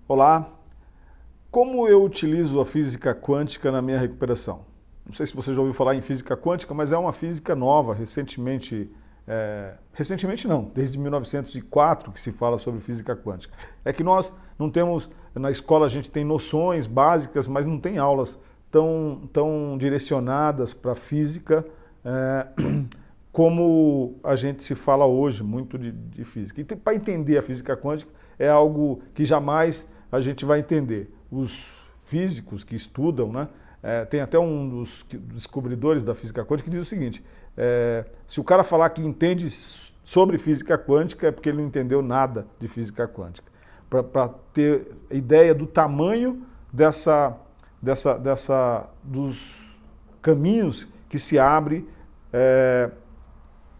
Olá, como eu utilizo a física quântica na minha recuperação? Não sei se você já ouviu falar em física quântica, mas é uma física nova, recentemente não, desde 1904 que se fala sobre física quântica. É que nós não temos, na escola a gente tem noções básicas, mas não tem aulas tão direcionadas para a física como a gente se fala hoje muito de física. E para entender a física quântica é algo que jamais a gente vai entender. Os físicos que estudam, né, tem até um dos descobridores da física quântica que diz o seguinte, se o cara falar que entende sobre física quântica é porque ele não entendeu nada de física quântica. Para ter ideia do tamanho dos caminhos que se abre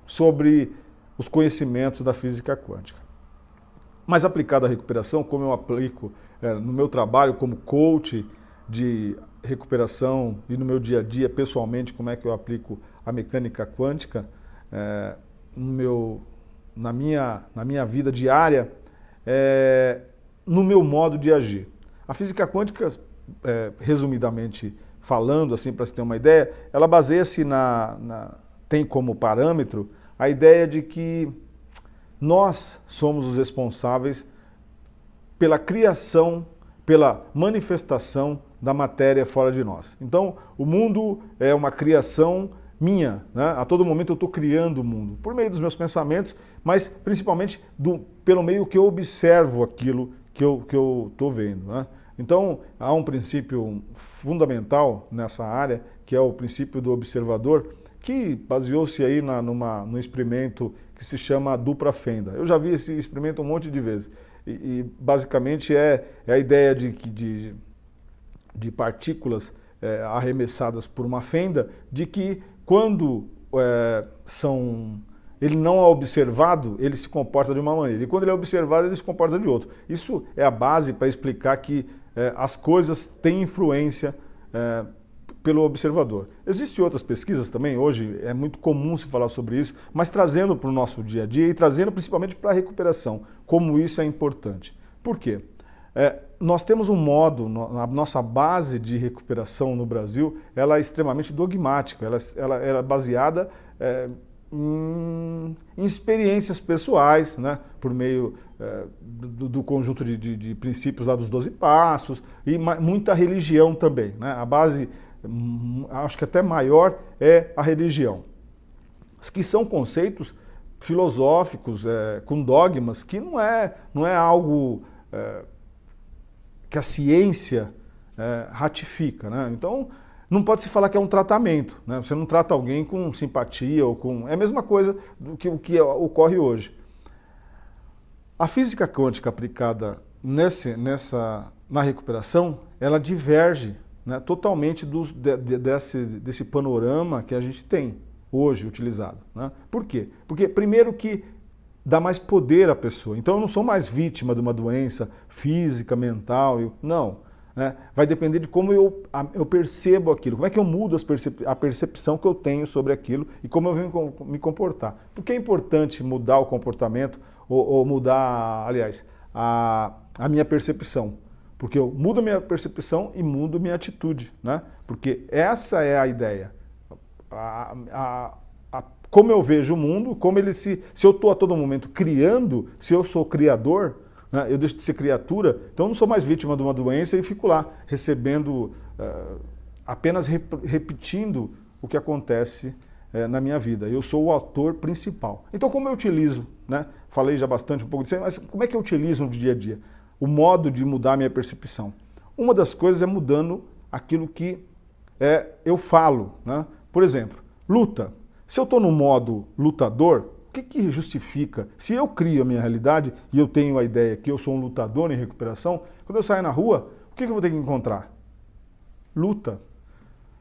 sobre os conhecimentos da física quântica. Mas aplicado à recuperação, como eu aplico no meu trabalho como coach de recuperação e no meu dia a dia, pessoalmente, como é que eu aplico a mecânica quântica na minha vida diária, no meu modo de agir. A física quântica, resumidamente falando, assim, para se ter uma ideia, ela baseia-se tem como parâmetro a ideia de que nós somos os responsáveis pela criação, pela manifestação da matéria fora de nós. Então, o mundo é uma criação minha, né? A todo momento eu estou criando o mundo, por meio dos meus pensamentos, mas principalmente pelo meio que eu observo aquilo que eu estou vendo, né? Então, há um princípio fundamental nessa área, que é o princípio do observador, que baseou-se aí num experimento que se chama dupla fenda. Eu já vi esse experimento um monte de vezes. E basicamente é a ideia de partículas arremessadas por uma fenda, de que quando ele não é observado, ele se comporta de uma maneira. E quando ele é observado, ele se comporta de outra. Isso é a base para explicar que as coisas têm influência pelo observador. Existem outras pesquisas também, hoje é muito comum se falar sobre isso, mas trazendo para o nosso dia a dia e trazendo principalmente para a recuperação, como isso é importante. Por quê? Nós temos um modo, a nossa base de recuperação no Brasil, ela é extremamente dogmática, ela é baseada em experiências pessoais, né, por meio do conjunto de princípios lá dos 12 passos e muita religião também, né? A base, acho que até maior, é a religião, que são conceitos filosóficos, com dogmas, que não é algo que a ciência ratifica, né? Então, não pode se falar que é um tratamento, né? Você não trata alguém com simpatia ou com... É a mesma coisa do que o que ocorre hoje. A física quântica aplicada na recuperação, ela diverge, né, totalmente desse panorama que a gente tem hoje utilizado, né? Por quê? Porque, primeiro, que dá mais poder à pessoa. Então, eu não sou mais vítima de uma doença física, mental, não. Né? Vai depender de como eu percebo aquilo, como é que eu mudo a percepção que eu tenho sobre aquilo e como eu venho me comportar. Por que é importante mudar o comportamento ou mudar, aliás, a minha percepção? Porque eu mudo a minha percepção e mudo a minha atitude, né? Porque essa é a ideia. Como eu vejo o mundo, se eu estou a todo momento criando, se eu sou criador, né, eu deixo de ser criatura, então eu não sou mais vítima de uma doença e fico lá recebendo, apenas repetindo o que acontece na minha vida. Eu sou o autor principal. Então, como eu utilizo, né? Falei já bastante um pouco disso, mas como é que eu utilizo no dia a dia? O modo de mudar a minha percepção. Uma das coisas é mudando aquilo que eu falo, né? Por exemplo, luta. Se eu estou no modo lutador, o que justifica? Se eu crio a minha realidade e eu tenho a ideia que eu sou um lutador em recuperação, quando eu sair na rua, o que eu vou ter que encontrar? Luta.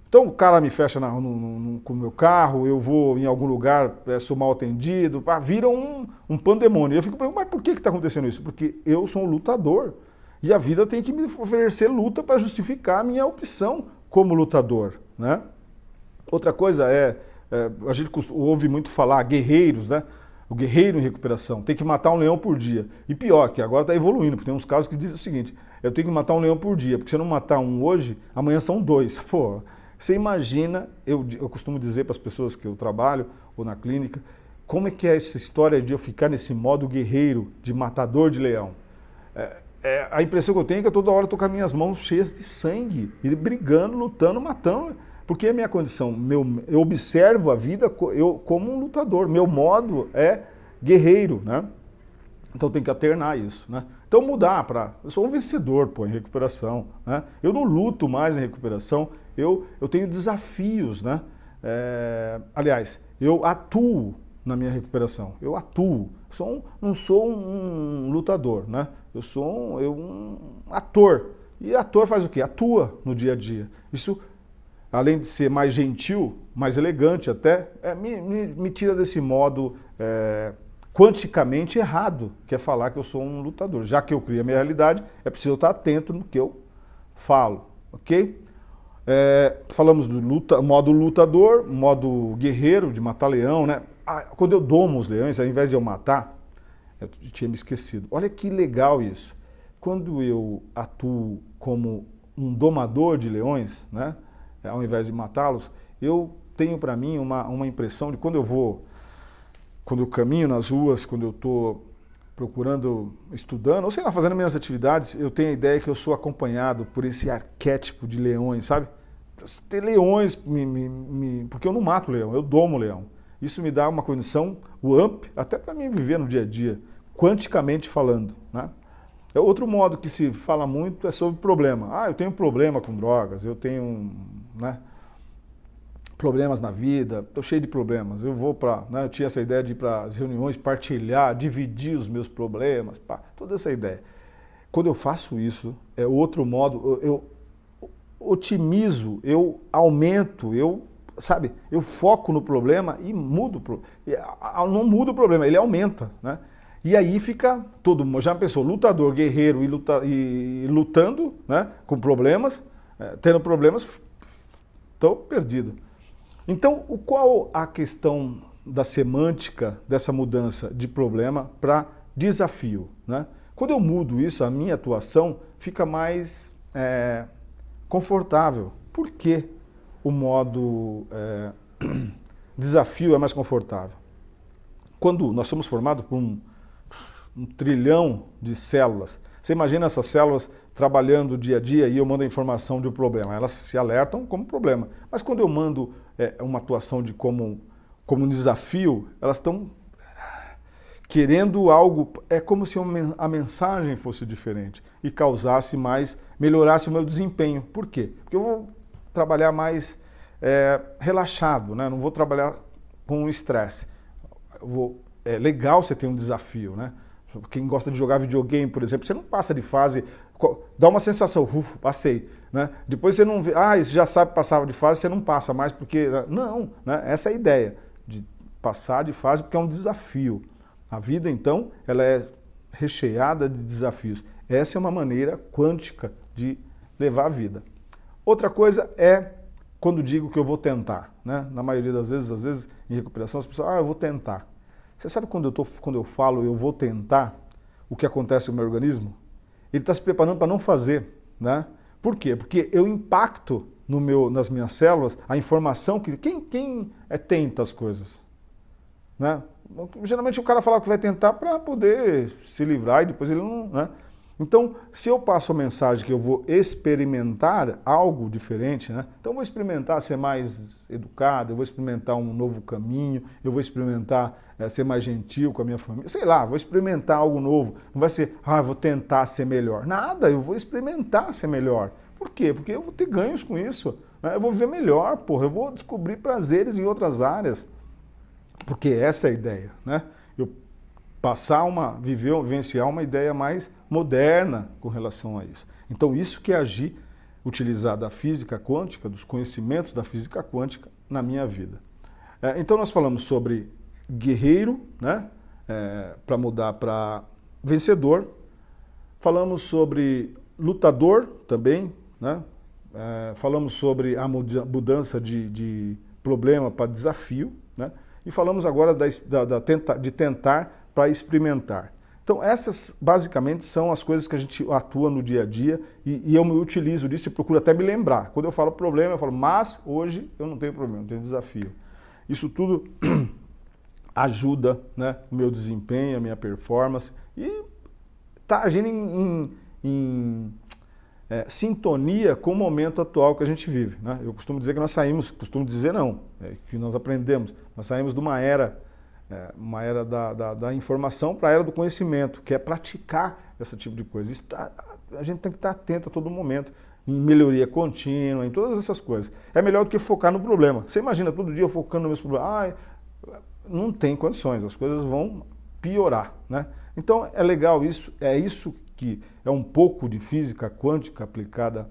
Então o cara me fecha com o meu carro, eu vou em algum lugar, sou mal atendido, vira um pandemônio. Eu fico perguntando, mas por que está acontecendo isso? Porque eu sou um lutador e a vida tem que me oferecer luta para justificar a minha opção como lutador, né? Outra coisa a gente ouve muito falar guerreiros, né? o guerreiro em recuperação, tem que matar um leão por dia. E pior, que agora está evoluindo, porque tem uns casos que dizem o seguinte, eu tenho que matar um leão por dia, porque se eu não matar um hoje, amanhã são 2. Pô, você imagina, eu costumo dizer para as pessoas que eu trabalho, ou na clínica, como é que é essa história de eu ficar nesse modo guerreiro, de matador de leão? A impressão que eu tenho é que eu toda hora estou com as minhas mãos cheias de sangue, e brigando, lutando, matando, porque é a minha condição, eu observo a vida como um lutador, meu modo é guerreiro, né? Então tem que alternar isso, né? Então mudar para... Eu sou um vencedor, pô, em recuperação, né? Eu não luto mais em recuperação, eu tenho desafios, né? Aliás, eu atuo na minha recuperação, eu atuo. Não sou um lutador, né? Eu sou um ator. E ator faz o quê? Atua no dia a dia. Isso, além de ser mais gentil, mais elegante até, me tira desse modo quanticamente errado, que é falar que eu sou um lutador. Já que eu crio a minha realidade, é preciso estar atento no que eu falo, ok? Falamos do modo lutador, modo guerreiro, de matar leão, né? Quando eu domo os leões, ao invés de eu matar, eu tinha me esquecido. Olha que legal isso. Quando eu atuo como um domador de leões, né? Ao invés de matá-los, eu tenho para mim uma impressão de quando eu caminho nas ruas, quando eu estou procurando, estudando, ou sei lá, fazendo minhas atividades, eu tenho a ideia que eu sou acompanhado por esse arquétipo de leões, sabe? Ter leões, porque eu não mato leão, eu domo leão. Isso me dá uma condição, o AMP, até para mim viver no dia a dia, quanticamente falando, né? Outro modo que se fala muito é sobre problema. Eu tenho problema com drogas, eu tenho, né, problemas na vida, estou cheio de problemas. Eu vou eu tinha essa ideia de ir para as reuniões, partilhar, dividir os meus problemas, toda essa ideia. Quando eu faço isso, é outro modo, eu otimizo, eu aumento, eu foco no problema e mudo, não muda o problema, ele aumenta, né? E aí fica todo mundo, já pensou, lutador, guerreiro e lutando, né, com problemas, tendo problemas, estou perdido. Então, qual a questão da semântica dessa mudança de problema para desafio, né? Quando eu mudo isso, a minha atuação fica mais confortável. Por que o modo desafio é mais confortável? Quando nós somos formados por um trilhão de células, você imagina essas células trabalhando dia a dia e eu mando a informação de um problema, elas se alertam como problema. Mas quando eu mando uma atuação como um desafio, elas estão querendo algo, é como se a mensagem fosse diferente e causasse melhorasse o meu desempenho. Por quê? Porque eu vou trabalhar mais relaxado, né? Não vou trabalhar com estresse. É legal você ter um desafio, né? Quem gosta de jogar videogame, por exemplo, você não passa de fase, dá uma sensação, passei, né? Depois você não vê, você já sabe passar de fase, você não passa mais porque... Não, né? Essa é a ideia, de passar de fase porque é um desafio. A vida, então, ela é recheada de desafios. Essa é uma maneira quântica de levar a vida. Outra coisa é quando digo que eu vou tentar, né? Na maioria das vezes, às vezes, em recuperação, as pessoas, eu vou tentar. Você sabe quando eu falo eu vou tentar, o que acontece no meu organismo? Ele está se preparando para não fazer, né? Por quê? Porque eu impacto nas minhas células a informação que... Quem tenta as coisas? Né? Geralmente o cara fala que vai tentar para poder se livrar e depois ele não... Né? Então, se eu passo a mensagem que eu vou experimentar algo diferente, né? Então eu vou experimentar ser mais educado, eu vou experimentar um novo caminho, eu vou experimentar ser mais gentil com a minha família, sei lá, vou experimentar algo novo. Não vai ser, eu vou tentar ser melhor. Nada, eu vou experimentar ser melhor. Por quê? Porque eu vou ter ganhos com isso, né? Eu vou viver melhor, eu vou descobrir prazeres em outras áreas. Porque essa é a ideia, né? Eu vivenciar uma ideia mais moderna com relação a isso. Então isso que é agir, utilizar da física quântica, dos conhecimentos da física quântica na minha vida. Então nós falamos sobre guerreiro, né? Para mudar para vencedor. Falamos sobre lutador também, né? Falamos sobre a mudança de problema para desafio, né? E falamos agora de tentar para experimentar. Então essas basicamente são as coisas que a gente atua no dia a dia e eu me utilizo disso e procuro até me lembrar. Quando eu falo problema, eu falo, mas hoje eu não tenho problema, não tenho desafio. Isso tudo ajuda, né, o meu desempenho, a minha performance e está agindo em sintonia com o momento atual que a gente vive, né? Eu costumo dizer que nós saímos, que nós aprendemos, nós saímos de uma era da informação para a era do conhecimento, que é praticar esse tipo de coisa. A gente tem que estar atento a todo momento, em melhoria contínua, em todas essas coisas. É melhor do que focar no problema. Você imagina todo dia eu focando no mesmo problema? Não tem condições, as coisas vão piorar, né? Então é legal isso, é isso que é um pouco de física quântica aplicada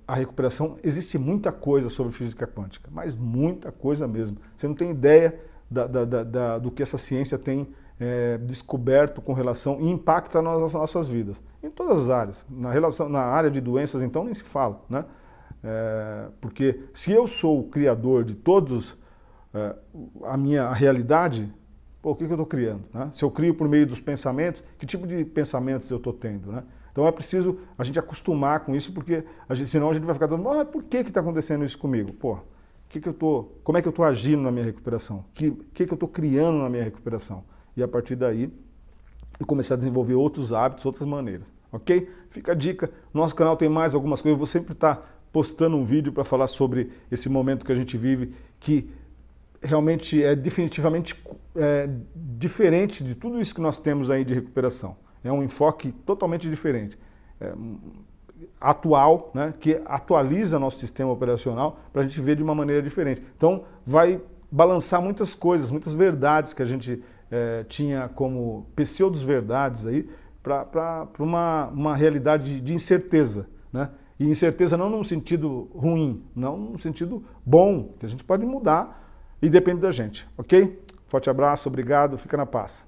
à recuperação. Existe muita coisa sobre física quântica, mas muita coisa mesmo. Você não tem ideia do que essa ciência tem descoberto com relação e impacta nas nossas vidas, em todas as áreas. Na área de doenças, então, nem se fala, né? Porque se eu sou o criador de todos a minha realidade, o que eu estou criando, né? Se eu crio por meio dos pensamentos, que tipo de pensamentos eu estou tendo, né? Então é preciso a gente acostumar com isso, porque senão a gente vai ficar dizendo, por que está acontecendo isso comigo? Como é que eu estou agindo na minha recuperação? O que eu estou criando na minha recuperação? E a partir daí, eu começar a desenvolver outros hábitos, outras maneiras, ok? Fica a dica, nosso canal tem mais algumas coisas, eu vou sempre estar postando um vídeo para falar sobre esse momento que a gente vive, que realmente é definitivamente diferente de tudo isso que nós temos aí de recuperação. É um enfoque totalmente diferente, atual, né, que atualiza nosso sistema operacional para a gente ver de uma maneira diferente. Então vai balançar muitas coisas, muitas verdades que a gente tinha como pseudos-verdades aí para uma realidade de incerteza, né? E incerteza não num sentido ruim, não num sentido bom, que a gente pode mudar e depende da gente, ok? Forte abraço, obrigado, fica na paz.